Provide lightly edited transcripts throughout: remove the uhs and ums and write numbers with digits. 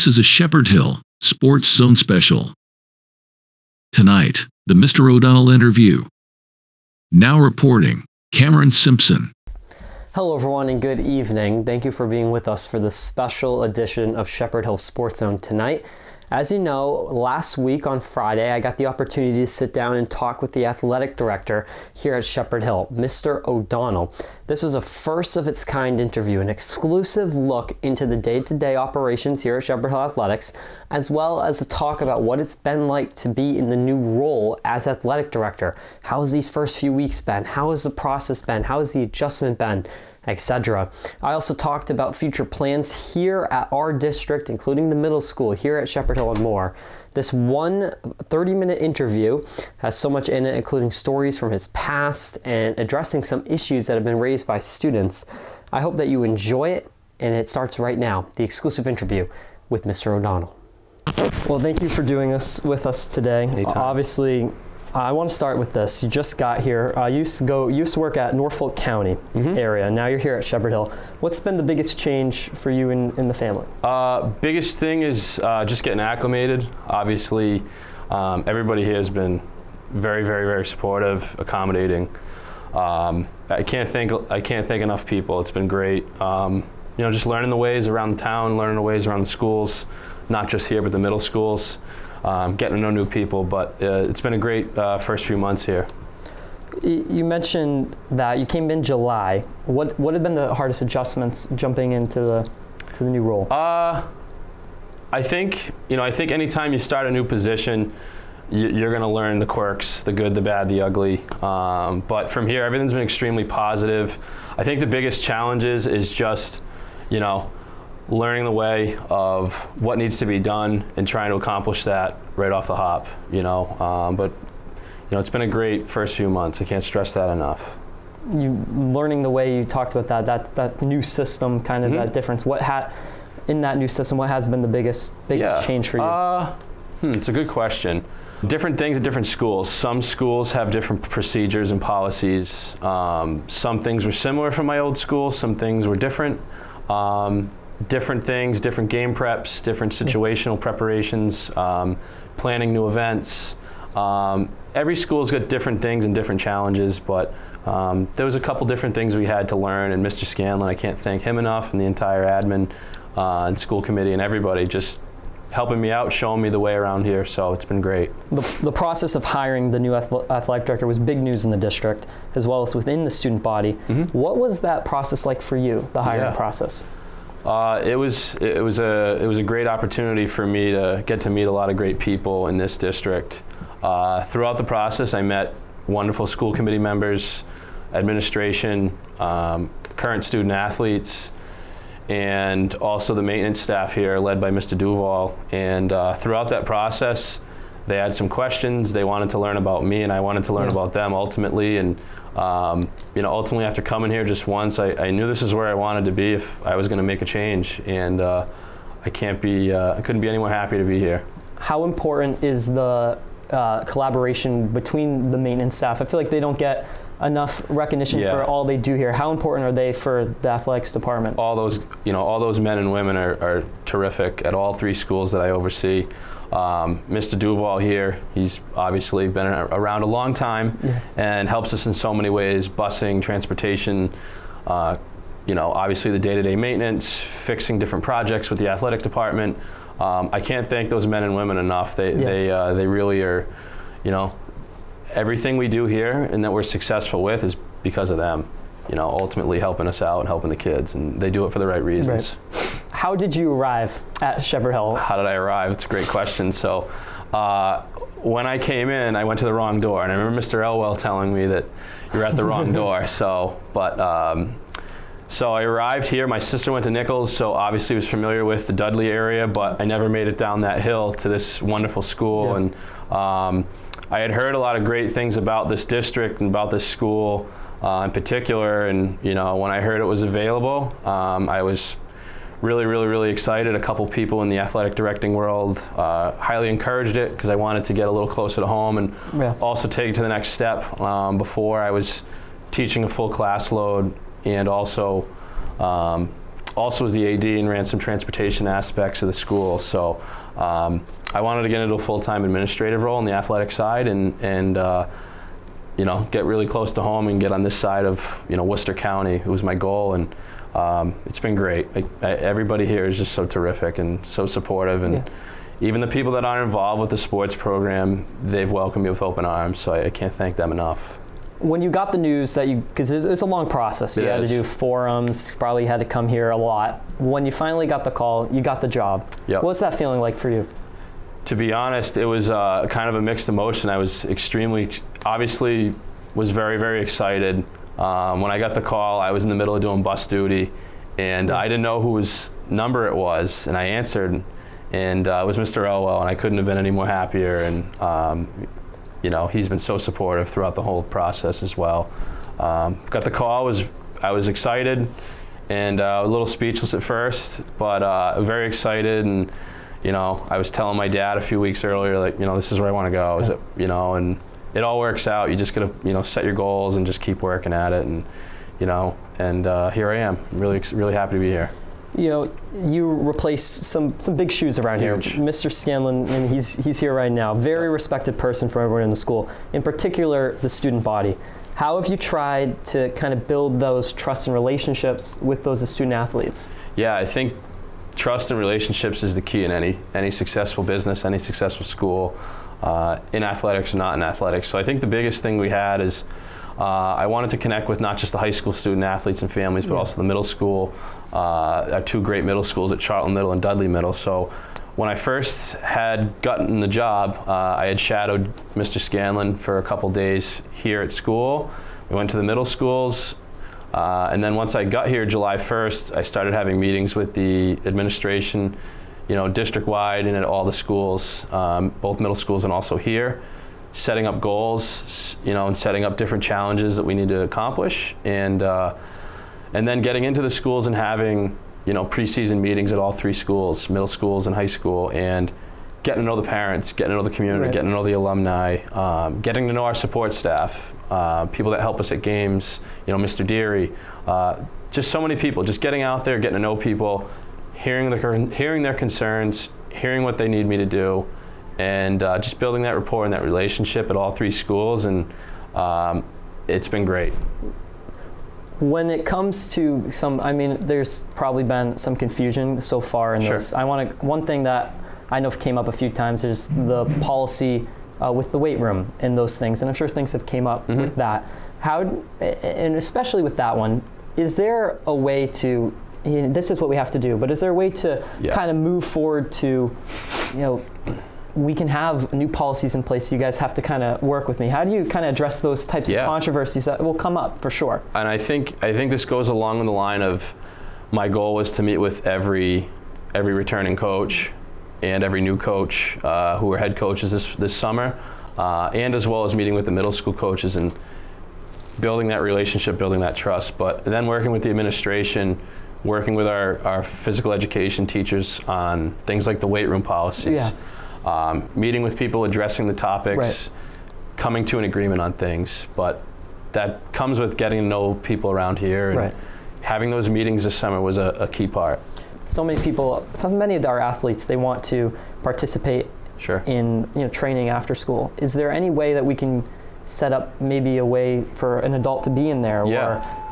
This is a Shepherd Hill Sports Zone special. Tonight, the Mr. O'Donnell interview. Now reporting, Cameron Simpson. Hello everyone and good evening. Thank you for being with us for this special edition of Shepherd Hill Sports Zone tonight. As you know, last week on Friday, I got the opportunity to sit down and talk with the athletic director here at Shepherd Hill, Mr. O'Donnell. This was a first of its kind interview, an exclusive look into the day-to-day operations here at Shepherd Hill Athletics, as well as a talk about what it's been like to be in the new role as athletic director. How has these first few weeks been? How has the process been? How has the adjustment been? Etc. I also talked about future plans here at our district, including the middle school here at Shepherd Hill and more. This one 30-minute interview has so much in it, including stories from his past and addressing some issues that have been raised by students. I hope that you enjoy it, and it starts right now, the exclusive interview with Mr. O'Donnell. Well, thank you for doing this with us today. Anytime. Obviously, I want to start with this. You just got here. You used to work at Norfolk County area. Now you're here at Shepherd Hill. What's been the biggest change for you in the family? Biggest thing is just getting acclimated. Obviously, everybody here has been very, very, very supportive, accommodating. I can't thank enough people. It's been great. Just learning the ways around the town, learning the ways around the schools, not just here but the middle schools. Getting to know new people, but it's been a great first few months here. You mentioned that you came in July. What have been the hardest adjustments jumping into the new role? I think anytime you start a new position, you're going to learn the quirks, the good, the bad, the ugly. But from here, everything's been extremely positive. I think the biggest challenges is just, learning the way of what needs to be done and trying to accomplish that right off the hop, but it's been a great first few months. I can't stress that enough. You learning the way you talked about that new system, kind of that difference. In that new system, what has been the biggest change for you? It's a good question. Different things at different schools. Some schools have different procedures and policies. Some things were similar from my old school. Some things were different. Different things, different game preps, different situational preparations, planning new events. Every school's got different things and different challenges, but there was a couple different things we had to learn, and Mr. Scanlon, I can't thank him enough, and the entire admin and school committee and everybody just helping me out, showing me the way around here, so it's been great. The process of hiring the new athletic director was big news in the district, as well as within the student body. What was that process like for you, the hiring process? It was a great opportunity for me to get to meet a lot of great people in this district. Throughout the process, I met wonderful school committee members, administration, current student athletes, and also the maintenance staff here led by Mr. Duval. And throughout that process, they had some questions. They wanted to learn about me, and I wanted to learn about them ultimately. And ultimately after coming here just once, I knew this is where I wanted to be if I was going to make a change, and I couldn't be any more happy to be here. How important is the collaboration between the maintenance staff? I feel like they don't get enough recognition for all they do here. How important are they for the athletics department? All those men and women are terrific at all three schools that I oversee. Mr. Duval here, he's obviously been around a long time and helps us in so many ways, busing, transportation, obviously the day-to-day maintenance, fixing different projects with the athletic department. I can't thank those men and women enough. They really are, everything we do here and that we're successful with is because of them, ultimately helping us out and helping the kids, and they do it for the right reasons. Right. How did you arrive at Shepherd Hill? How did I arrive? It's a great question. So when I came in, I went to the wrong door, and I remember Mr. Elwell telling me that you're at the wrong door. So I arrived here. My sister went to Nichols, so obviously was familiar with the Dudley area, but I never made it down that hill to this wonderful school. And I had heard a lot of great things about this district and about this school in particular. And when I heard it was available, I was really, really, really excited. A couple people in the athletic directing world highly encouraged it because I wanted to get a little closer to home and also take it to the next step. Before I was teaching a full class load and also also was the AD and ran some transportation aspects of the school. So I wanted to get into a full-time administrative role on the athletic side and you know, get really close to home and get on this side of, you know, Worcester County. It was my goal, and it's been great. Everybody here is just so terrific and so supportive, and even the people that aren't involved with the sports program, they've welcomed me with open arms, so I can't thank them enough. When you got the news that because it's a long process, you had to do forums, probably had to come here a lot. When you finally got the call, you got the job. Yep. What's that feeling like for you? To be honest, it was kind of a mixed emotion. I was obviously was very, very excited. When I got the call, I was in the middle of doing bus duty, and I didn't know whose number it was, and I answered, and it was Mr. Elwell, and I couldn't have been any more happier. And you know, he's been so supportive throughout the whole process as well. Got the call, I was excited and a little speechless at first, but very excited. And you know, I was telling my dad a few weeks earlier, like, you know, this is where I want to go. Is it, you know, and it all works out. You just gotta, you know, set your goals and just keep working at it, and you know, and here I am. I'm really happy to be here. You know, you replace some big shoes around Huge. here. Mr. Scanlon, and he's here right now. Very respected person for everyone in the school, in particular the student body. How have you tried to kind of build those trust and relationships with those student athletes? Yeah, I think trust and relationships is the key in any successful business, any successful school, in athletics or not in athletics. So I think the biggest thing we had is I wanted to connect with not just the high school student athletes and families, but also the middle school. Our two great middle schools at Charlton Middle and Dudley Middle. So when I first had gotten the job, I had shadowed Mr. Scanlon for a couple days here at school. We went to the middle schools, and then once I got here July 1st, I started having meetings with the administration, you know, district-wide and at all the schools, both middle schools and also here, setting up goals, you know, and setting up different challenges that we need to accomplish, and then getting into the schools and having, you know, preseason meetings at all three schools, middle schools and high school, and getting to know the parents, getting to know the community, getting to know the alumni, getting to know our support staff, people that help us at games, you know, Mr. Deary, just so many people, just getting out there, getting to know people, hearing their concerns, hearing what they need me to do, and just building that rapport and that relationship at all three schools, and it's been great. When it comes to I mean, there's probably been some confusion so far in those. One thing that I know came up a few times is the policy with the weight room and those things, and I'm sure things have came up with that. And especially with that one, is there a way to, you know, this is what we have to do, but is there a way to kind of move forward to, you know, we can have new policies in place. You guys have to kind of work with me. How do you kind of address those types of controversies that will come up for sure? And I think this goes along the line of my goal was to meet with every returning coach and every new coach who were head coaches this summer, and as well as meeting with the middle school coaches and building that relationship, building that trust. But then working with the administration, working with our physical education teachers on things like the weight room policies. Meeting with people, addressing the topics, coming to an agreement on things. But that comes with getting to know people around here, and having those meetings this summer was a key part. So many of our athletes, they want to participate in, you know, training after school. Is there any way that we can set up maybe a way for an adult to be in there?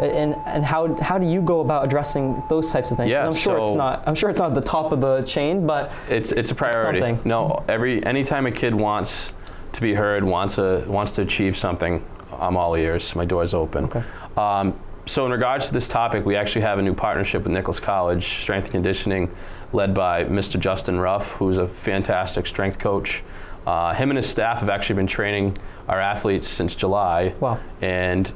And how do you go about addressing those types of things? I'm sure it's not at the top of the chain, but it's a priority. Something. No, anytime a kid wants to be heard, wants to achieve something, I'm all ears. My door's open. Okay. So in regards to this topic, we actually have a new partnership with Nichols College Strength and Conditioning, led by Mr. Justin Ruff, who's a fantastic strength coach. Him and his staff have actually been training our athletes since July. Wow. And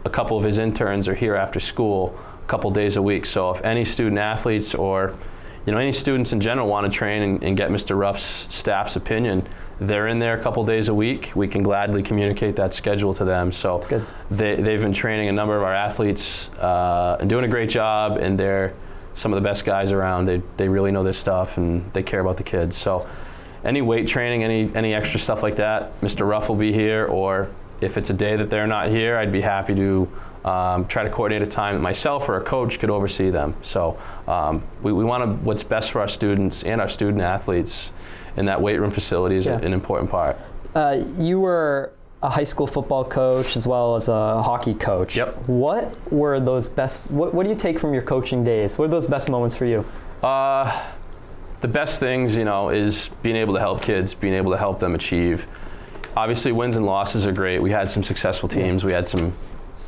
a couple of his interns are here after school a couple days a week. So if any student athletes or, you know, any students in general want to train and get Mr. Ruff's staff's opinion, they're in there a couple days a week. We can gladly communicate that schedule to them. So they've been training a number of our athletes and doing a great job, and they're some of the best guys around. They really know their stuff, and they care about the kids. So any weight training, any extra stuff like that, Mr. Ruff will be here, or if it's a day that they're not here, I'd be happy to try to coordinate a time that myself or a coach could oversee them. So we want what's best for our students and our student athletes, and that weight room facility is an important part. You were a high school football coach as well as a hockey coach. Yep. What were those best, what do you take from your coaching days? What are those best moments for you? The best things, is being able to help kids, being able to help them achieve. Obviously, wins and losses are great. We had some successful teams. We had some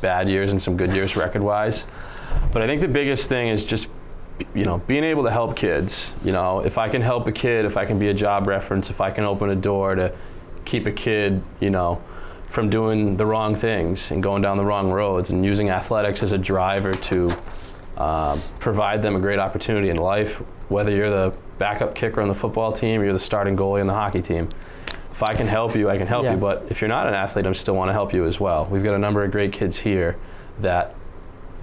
bad years and some good years record-wise. But I think the biggest thing is just, being able to help kids. If I can help a kid, if I can be a job reference, if I can open a door to keep a kid, from doing the wrong things and going down the wrong roads, and using athletics as a driver to provide them a great opportunity in life, whether you're the backup kicker on the football team or you're the starting goalie on the hockey team. If I can help you, I can help you. But if you're not an athlete, I still want to help you as well. We've got a number of great kids here that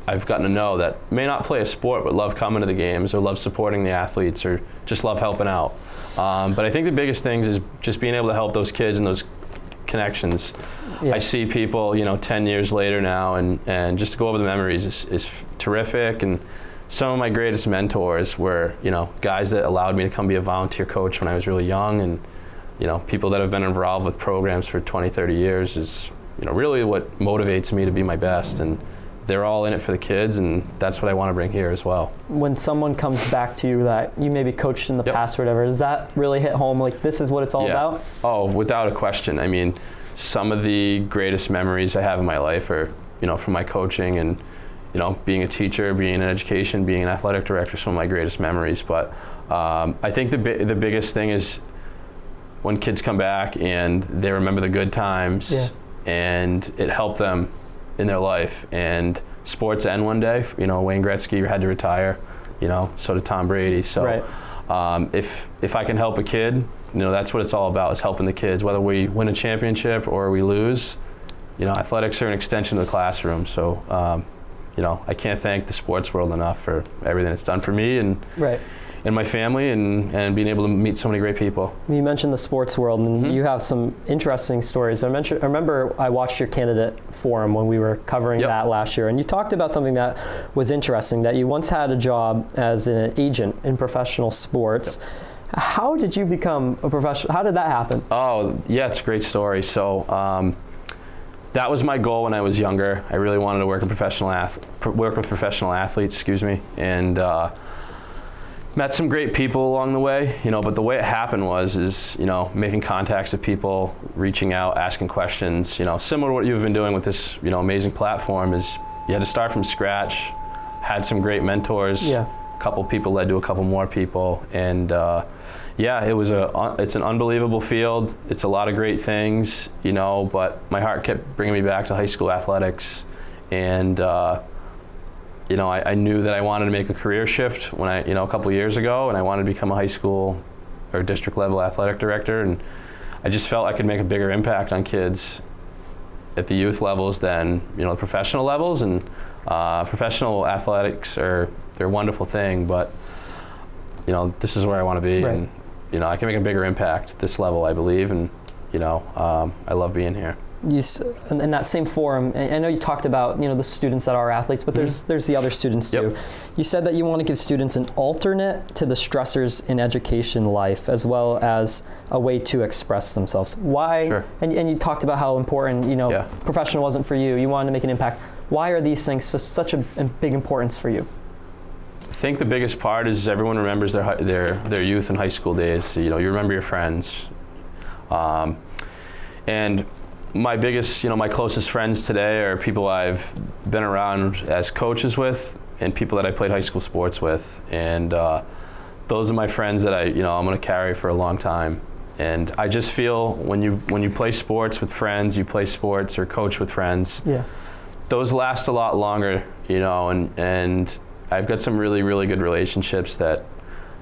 I've gotten to know that may not play a sport but love coming to the games or love supporting the athletes or just love helping out. But I think the biggest things is just being able to help those kids and those connections. I see people, 10 years later now, and just to go over the memories is terrific. And some of my greatest mentors were, guys that allowed me to come be a volunteer coach when I was really young, and, people that have been involved with programs for 20, 30 years is, really what motivates me to be my best. And they're all in it for the kids, and that's what I want to bring here as well. When someone comes back to you that you maybe coached in the past or whatever, does that really hit home, like this is what it's all about? Oh, without a question. I mean, some of the greatest memories I have in my life are, from my coaching and, being a teacher, being in education, being an athletic director, some of my greatest memories. But I think the biggest thing is when kids come back and they remember the good times and it helped them in their life. And sports end one day. Wayne Gretzky had to retire. So did Tom Brady. So if I can help a kid, that's what it's all about, is helping the kids. Whether we win a championship or we lose, athletics are an extension of the classroom. So I can't thank the sports world enough for everything it's done for me and my family, and being able to meet so many great people. You mentioned the sports world, and you have some interesting stories. I remember I watched your candidate forum when we were covering that last year, and you talked about something that was interesting, that you once had a job as an agent in professional sports. How did you become a professional? How did that happen? Oh, yeah, it's a great story. So that was my goal when I was younger. I really wanted to work with professional athletes, and met some great people along the way, but the way it happened is making contacts with people, reaching out, asking questions, similar to what you've been doing with this, amazing platform. Is you had to start from scratch, had some great mentors, a couple people led to a couple more people, and it's an unbelievable field. It's a lot of great things, but my heart kept bringing me back to high school athletics, and I knew that I wanted to make a career shift when a couple years ago, and I wanted to become a high school or district level athletic director, and I just felt I could make a bigger impact on kids at the youth levels than the professional levels. And professional athletics they're a wonderful thing, but this is where I want to be, and I can make a bigger impact at this level, I believe, and I love being here. In that same forum, I know you talked about the students that are athletes, but there's the other students too. You said that you want to give students an alternate to the stressors in education life, as well as a way to express themselves. Why? Sure. And you talked about how important professional wasn't for you. You wanted to make an impact. Why are these things such a big importance for you? I think the biggest part is everyone remembers their youth and high school days. You remember your friends, and my biggest, my closest friends today are people I've been around as coaches with and people that I played high school sports with. And those are my friends that I'm going to carry for a long time. And I just feel when you play sports with friends, you play sports or coach with friends, those last a lot longer, and I've got some really, really good relationships that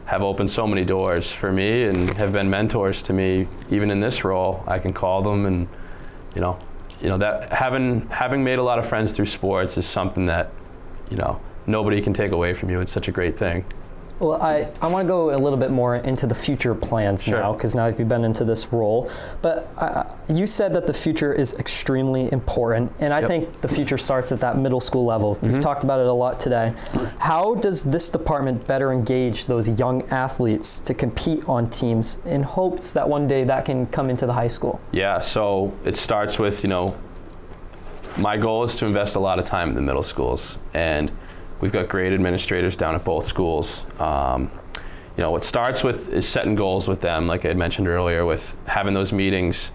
have opened so many doors for me and have been mentors to me. Even in this role, I can call them, and that having made a lot of friends through sports is something that nobody can take away from you. It's such a great thing. Well, I want to go a little bit more into the future plans Sure. now, because now you've been into this role. But you said that the future is extremely important, and I think the future starts at that middle school level. We've talked about it a lot today. How does this department better engage those young athletes to compete on teams in hopes that one day that can come into the high school? Yeah, so it starts with, my goal is to invest a lot of time in the middle schools, and we've got great administrators down at both schools. What starts with is setting goals with them, like I had mentioned earlier, with having those meetings,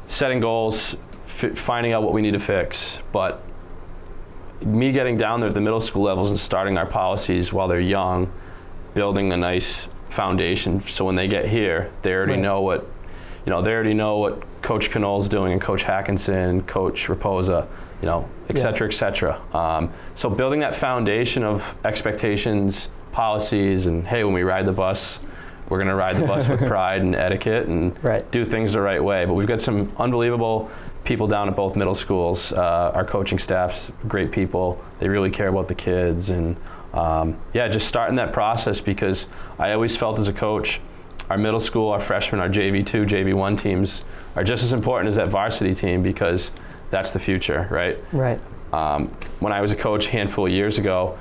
setting goals, finding out what we need to fix. But me getting down there at the middle school levels and starting our policies while they're young, building a nice foundation, so when they get here, they already know what, they already know what Coach Knoll's doing, and Coach Hackinson, Coach Raposa, et cetera. So building that foundation of expectations, policies, and hey, when we ride the bus, we're going to ride the bus with pride and etiquette and do things the right way. But we've got some unbelievable people down at both middle schools. Our coaching staff's great people. They really care about the kids. And just starting that process, because I always felt as a coach, our middle school, our freshmen, our JV2, JV1 teams are just as important as that varsity team, because that's the future, right? Right. When I was a coach a handful of years ago,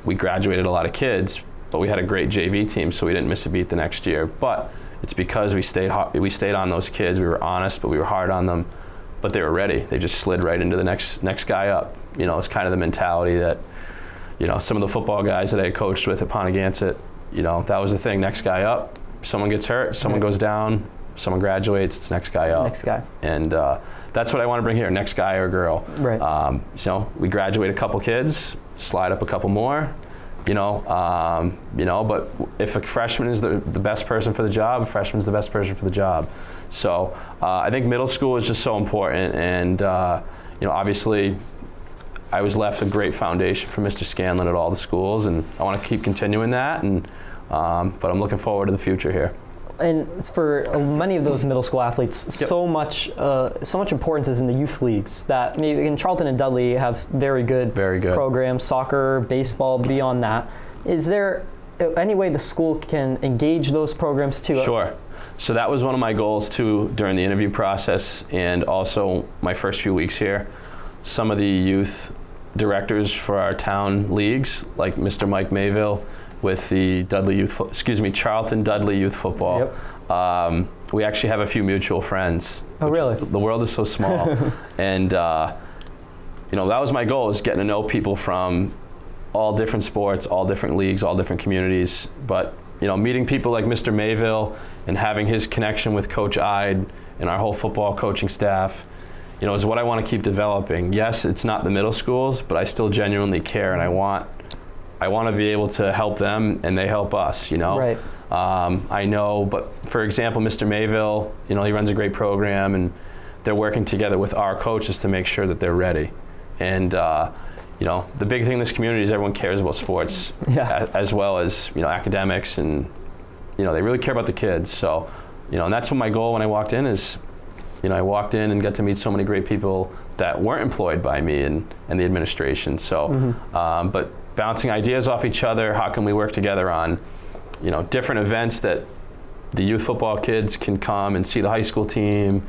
we graduated a lot of kids, but we had a great JV team, so we didn't miss a beat the next year. But it's because we stayed on those kids. We were honest, but we were hard on them. But they were ready. They just slid right into the next guy up. It's kind of the mentality that, some of the football guys that I coached with at Pontigansett, that was the thing. Next guy up. Someone gets hurt, someone goes down, someone graduates, it's next guy up. Next guy. And that's what I want to bring here, next guy or girl. Right. We graduate a couple kids, slide up a couple more, but if a freshman is the best person for the job, a freshman's the best person for the job. So I think middle school is just so important, and obviously I was left a great foundation from Mr. Scanlon at all the schools, and I want to keep continuing that, and but I'm looking forward to the future here. And for many of those middle school athletes, so much importance is in the youth leagues. That maybe in Charlton and Dudley have very good programs, soccer, baseball. Beyond that, is there any way the school can engage those programs too? Sure. So that was one of my goals too during the interview process, and also my first few weeks here. Some of the youth directors for our town leagues, like Mr. Mike Mayville, with the Charlton Dudley Youth Football. Yep. We actually have a few mutual friends. Oh, really? The world is so small. And, that was my goal, is getting to know people from all different sports, all different leagues, all different communities. But, meeting people like Mr. Mayville and having his connection with Coach Ide and our whole football coaching staff, is what I want to keep developing. Yes, it's not the middle schools, but I still genuinely care, and I want to be able to help them, and they help us, Right. I know, but for example, Mr. Mayville, he runs a great program, and they're working together with our coaches to make sure that they're ready. And, the big thing in this community is everyone cares about sports as well as, academics, and, they really care about the kids. So, and that's what my goal when I walked in is, I walked in and got to meet so many great people that weren't employed by me and the administration. So, but bouncing ideas off each other, how can we work together on, different events that the youth football kids can come and see the high school team,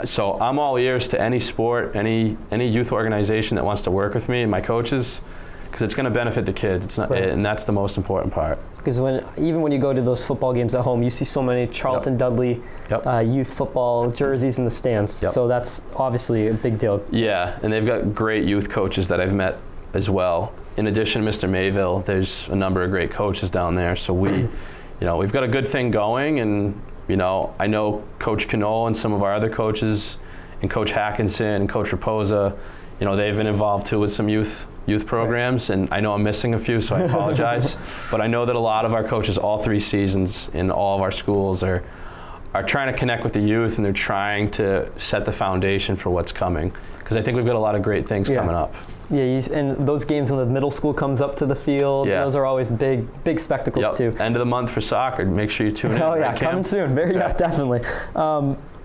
So I'm all ears to any sport, any youth organization that wants to work with me and my coaches, because it's going to benefit the kids. It's not, and that's the most important part. Because even when you go to those football games at home, you see so many Charlton Dudley youth football jerseys in the stands. So that's obviously a big deal. Yeah, and they've got great youth coaches that I've met as well. In addition to Mr. Mayville, there's a number of great coaches down there. So we've got a good thing going, and I know Coach Knoll and some of our other coaches, and Coach Hackinson and Coach Raposa, they've been involved too with some youth programs, and I know I'm missing a few, so I apologize. But I know that a lot of our coaches, all 3 seasons in all of our schools, are trying to connect with the youth, and they're trying to set the foundation for what's coming. Because I think we've got a lot of great things coming up. Yeah, and those games when the middle school comes up to the field, those are always big spectacles too. End of the month for soccer. Make sure you tune in. Oh yeah, coming soon. Definitely.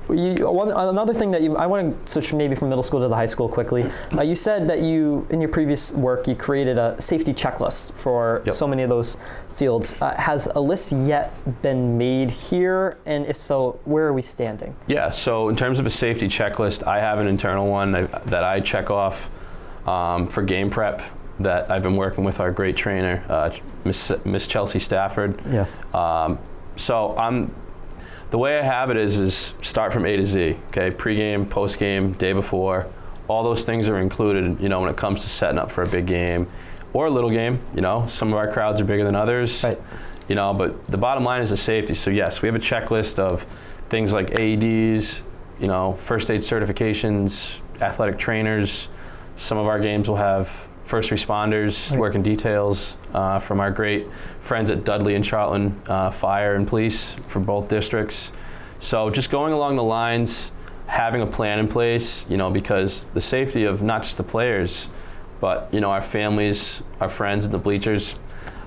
Another thing that I want to switch maybe from middle school to the high school quickly. You said that in your previous work, you created a safety checklist for so many of those fields. Has a list yet been made here? And if so, where are we standing? Yeah, so in terms of a safety checklist, I have an internal one that I check off for game prep that I've been working with our great trainer, Miss Chelsea Stafford. Yeah. The way I have it is start from A to Z, okay? Pre-game, post-game, day before. All those things are included, when it comes to setting up for a big game or a little game. Some of our crowds are bigger than others. Right. But the bottom line is the safety. So yes, we have a checklist of things like AEDs, first aid certifications, athletic trainers. Some of our games will have first responders working details from our great friends at Dudley and Charlton Fire and Police for both districts. So just going along the lines, having a plan in place, because the safety of not just the players, but our families, our friends in the bleachers.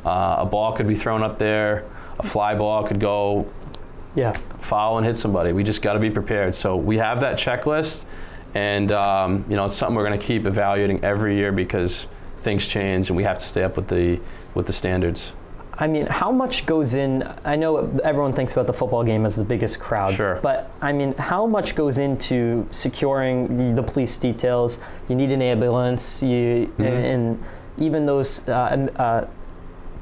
A ball could be thrown up there, a fly ball could go foul and hit somebody. We just got to be prepared. So we have that checklist. And it's something we're going to keep evaluating every year because things change and we have to stay up with the standards. I mean, how much goes in? I know everyone thinks about the football game as the biggest crowd, sure. But I mean, how much goes into securing the police details? You need an ambulance, and even those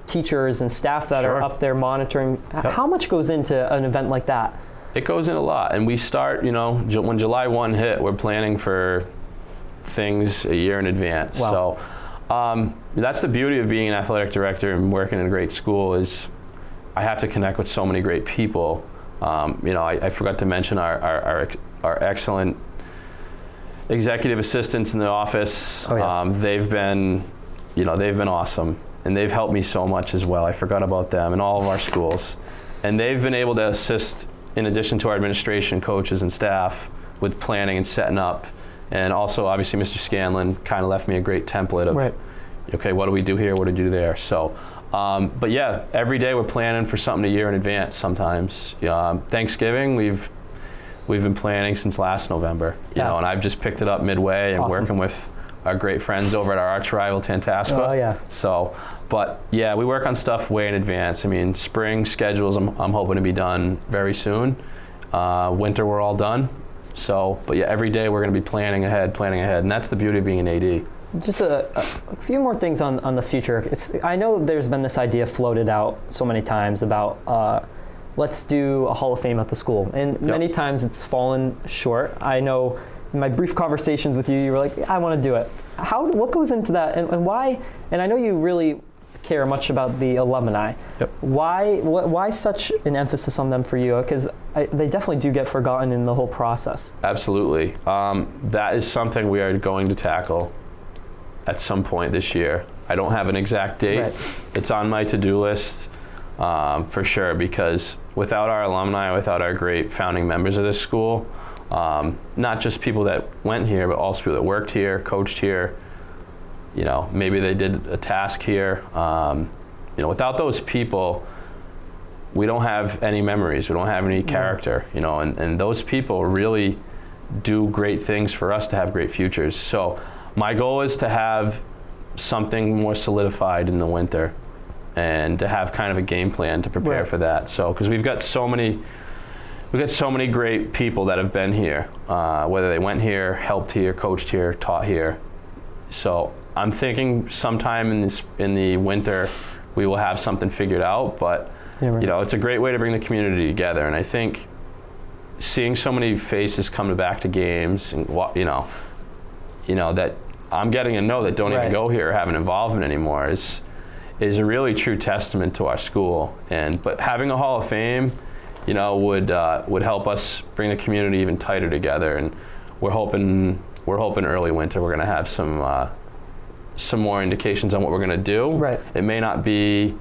teachers and staff that are up there monitoring. Yep. How much goes into an event like that? It goes in a lot, and we start, when July 1 hit, we're planning for things a year in advance. Wow. So that's the beauty of being an athletic director and working in a great school is I have to connect with so many great people. I forgot to mention our excellent executive assistants in the office. Oh, yeah. They've been awesome, and they've helped me so much as well. I forgot about them in all of our schools, and they've been able to assist in addition to our administration, coaches, and staff with planning and setting up. And also, obviously, Mr. Scanlon kind of left me a great template of, okay, what do we do here, what do we do there? So, but yeah, every day we're planning for something a year in advance sometimes. Thanksgiving, we've been planning since last November, and I've just picked it up midway and working with our great friends over at our arch rival, Tantaspa. Oh, yeah. So, but yeah, we work on stuff way in advance. I mean, spring schedules, I'm hoping to be done very soon. Winter, we're all done. So, but yeah, every day we're going to be planning ahead, and that's the beauty of being an AD. Just a few more things on the future. I know there's been this idea floated out so many times about let's do a Hall of Fame at the school, and many times it's fallen short. I know in my brief conversations with you, you were like, I want to do it. What goes into that, and why? And I know you really care much about the alumni. Yep. Why such an emphasis on them for you? Because they definitely do get forgotten in the whole process. Absolutely. That is something we are going to tackle at some point this year. I don't have an exact date. Right. It's on my to-do list for sure, because without our alumni, without our great founding members of this school, not just people that went here, but also people that worked here, coached here, maybe they did a task here. Without those people, we don't have any memories. We don't have any character, and those people really do great things for us to have great futures. So my goal is to have something more solidified in the winter and to have kind of a game plan to prepare for that. So, because we've got so many great people that have been here, whether they went here, helped here, coached here, taught here. So I'm thinking sometime in the winter we will have something figured out, but it's a great way to bring the community together. And I think seeing so many faces come back to games, and that I'm getting to know that don't even go here or have an involvement anymore is a really true testament to our school. But having a Hall of Fame, would help us bring the community even tighter together. And we're hoping early winter we're going to have some more indications on what we're going to do. Right. It may not be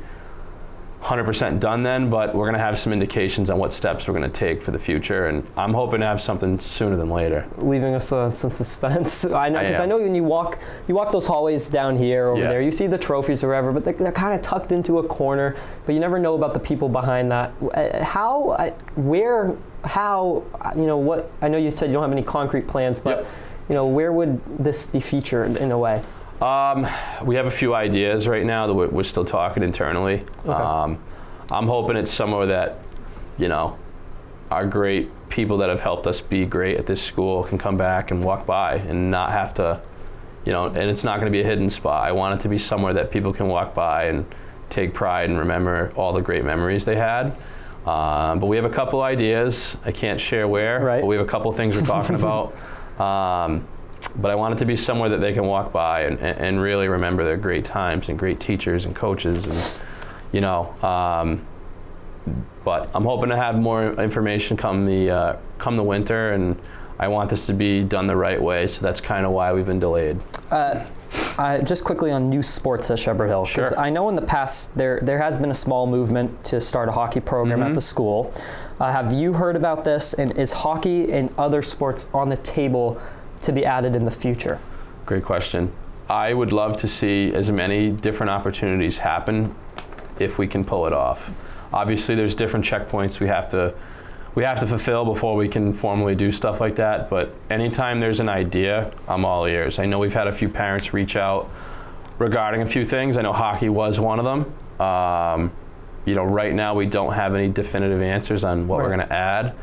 100% done then, but we're going to have some indications on what steps we're going to take for the future, and I'm hoping to have something sooner than later. Leaving us some suspense. I know, because I am. know when you walk those hallways down here, over Yeah. there, you see the trophies or whatever, but they're kind of tucked into a corner, but you never know about the people behind that. How, you know, what, I know you said you don't have any concrete plans, but, Yep. you know, where would this be featured in a way? We have a few ideas right now that we're still talking internally. Okay. I'm hoping it's somewhere that, you know, our great people that have helped us be great at this school can come back and walk by and not have to, you know, and it's not going to be a hidden spot. I want it to be somewhere that people can walk by and take pride and remember all the great memories they had. But we have a couple ideas. I can't share where, right. but we have a couple things we're talking about. But I want it to be somewhere that they can walk by and really remember their great times and great teachers and coaches, and you know. But I'm hoping to have more information come the winter, and I want this to be done the right way. So that's kind of why we've been delayed. Just quickly on new sports at Shepherd Hill, because Sure. I know in the past there has been a small movement to start a hockey program at the school. Have you heard about this? And is hockey and other sports on the table to be added in the future? Great question. I would love to see as many different opportunities happen if we can pull it off. Obviously, there's different checkpoints we have to fulfill before we can formally do stuff like that, but anytime there's an idea, I'm all ears. I know we've had a few parents reach out regarding a few things. I know hockey was one of them. You know, right now we don't have any definitive answers on what we're going to add,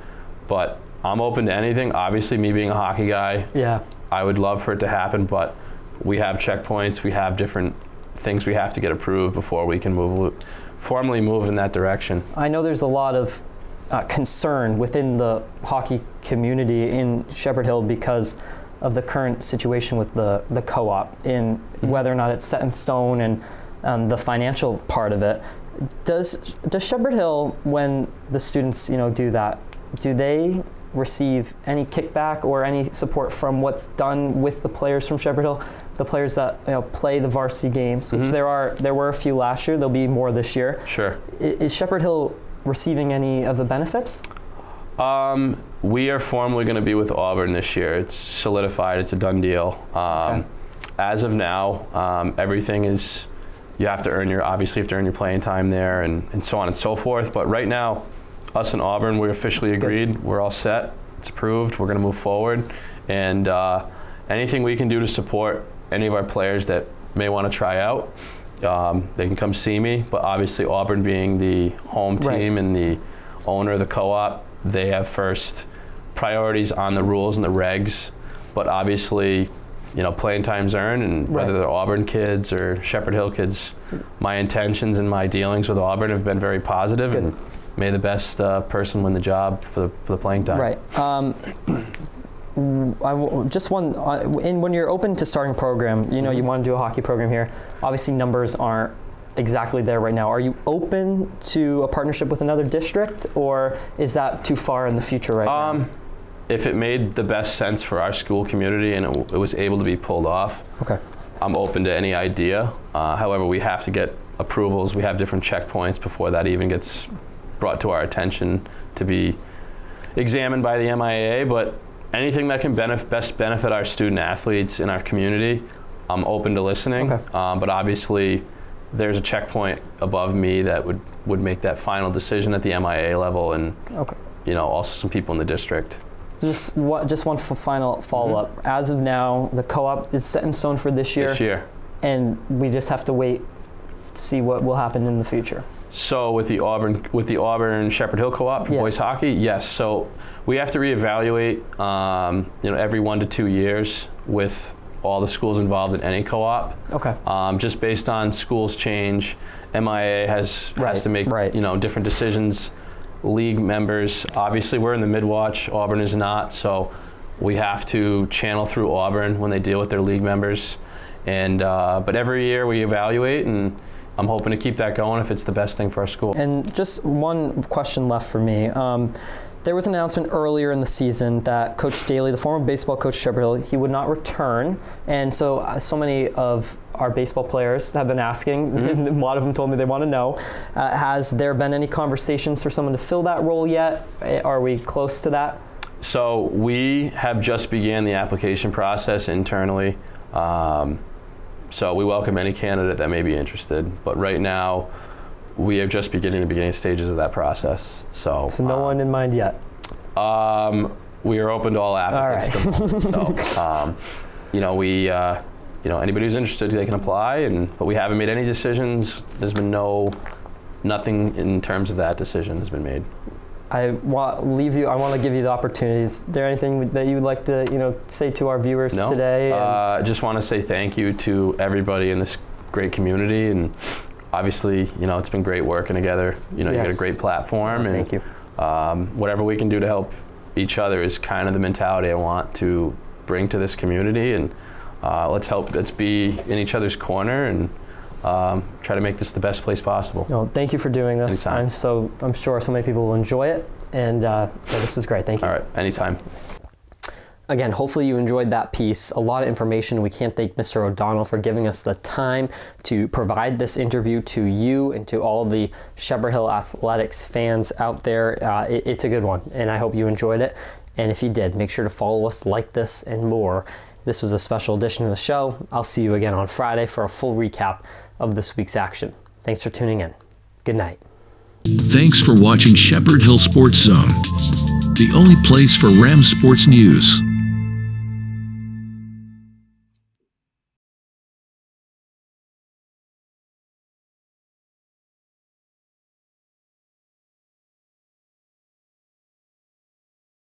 but I'm open to anything. Obviously, me being a hockey guy, Yeah. I would love for it to happen, but we have checkpoints, we have different things we have to get approved before we can formally move in that direction. I know there's a lot of concern within the hockey community in Shepherd Hill because of the current situation with the co-op, in whether or not it's set in stone and the financial part of it. Does Shepherd Hill, when the students, you know, do that, do they receive any kickback or any support from what's done with the players from Shepherd Hill, the players that, you know, play the varsity games, which there were a few last year, there'll be more this year. Sure. Is Shepherd Hill receiving any of the benefits? We are formally going to be with Auburn this year. It's solidified. It's a done deal. As of now, everything is, you have to earn your playing time there and so on and so forth. But right now, us and Auburn, we're officially agreed. Good. We're all set. It's approved. We're going to move forward. And anything we can do to support any of our players that may want to try out, they can come see me. But obviously, Auburn being the home team and the owner of the co-op, they have first priorities on the rules and the regs. But obviously, you know, playing time's earned, and whether they're Auburn kids or Shepherd Hill kids, my intentions and my dealings with Auburn have been very positive. Good. And may the best person win the job for the playing time. Right. Just one, when you're open to starting a program, you know, you want to do a hockey program here. Obviously, numbers aren't exactly there right now. Are you open to a partnership with another district, or is that too far in the future right now? If it made the best sense for our school community and it was able to be pulled off, Okay. I'm open to any idea. However, we have to get approvals. We have different checkpoints before that even gets brought to our attention to be examined by the MIAA, but anything that can best benefit our student athletes in our community, I'm open to listening. Okay. But obviously, there's a checkpoint above me that would make that final decision at the MIAA level, and you know, also some people in the district. Just one final follow-up. As of now, the co-op is set in stone for this year. And we just have to wait to see what will happen in the future. So with the Auburn Shepherd Hill Co-op for boys hockey, yes. So we have to reevaluate, you know, every 1 to 2 years with all the schools involved in any co-op. Okay. Just based on schools change, MIA has to make you know, different decisions. League members, obviously we're in the mid-watch, Auburn is not, so we have to channel through Auburn when they deal with their league members. And but every year we evaluate, and I'm hoping to keep that going if it's the best thing for our school. And just one question left for me. there was an announcement earlier in the season that Coach Daly, the former baseball coach at Shepherd Hill, he would not return. And so many of our baseball players have been asking, and a lot of them told me they want to know, has there been any conversations for someone to fill that role yet? Are we close to that? So we have just began the application process internally. So we welcome any candidate that may be interested. But right now, we are just beginning the beginning stages of that process. So no one in mind yet? We are open to all applicants. All right. So, anybody who's interested, they can apply. But we haven't made any decisions. There's been nothing in terms of that decision has been made. I want to give you the opportunity. Is there anything that you would like to, say to our viewers today? I just want to say thank you to everybody in this great community, and obviously, it's been great working together. You got a great platform, and thank you. Whatever we can do to help each other is kind of the mentality I want to bring to this community, and let's be in each other's corner and try to make this the best place possible. No, thank you for doing this. Anytime. I'm sure so many people will enjoy it, and this was great. Thank you. All right, anytime. Again, hopefully you enjoyed that piece. A lot of information. We can't thank Mr. O'Donnell for giving us the time to provide this interview to you and to all the Shepherd Hill Athletics fans out there. It's a good one, and I hope you enjoyed it. And if you did, make sure to follow us, like this, and more. This was a special edition of the show. I'll see you again on Friday for a full recap of this week's action. Thanks for tuning in. Good night. Thanks for watching Shepherd Hill Sports Zone, the only place for Rams sports news.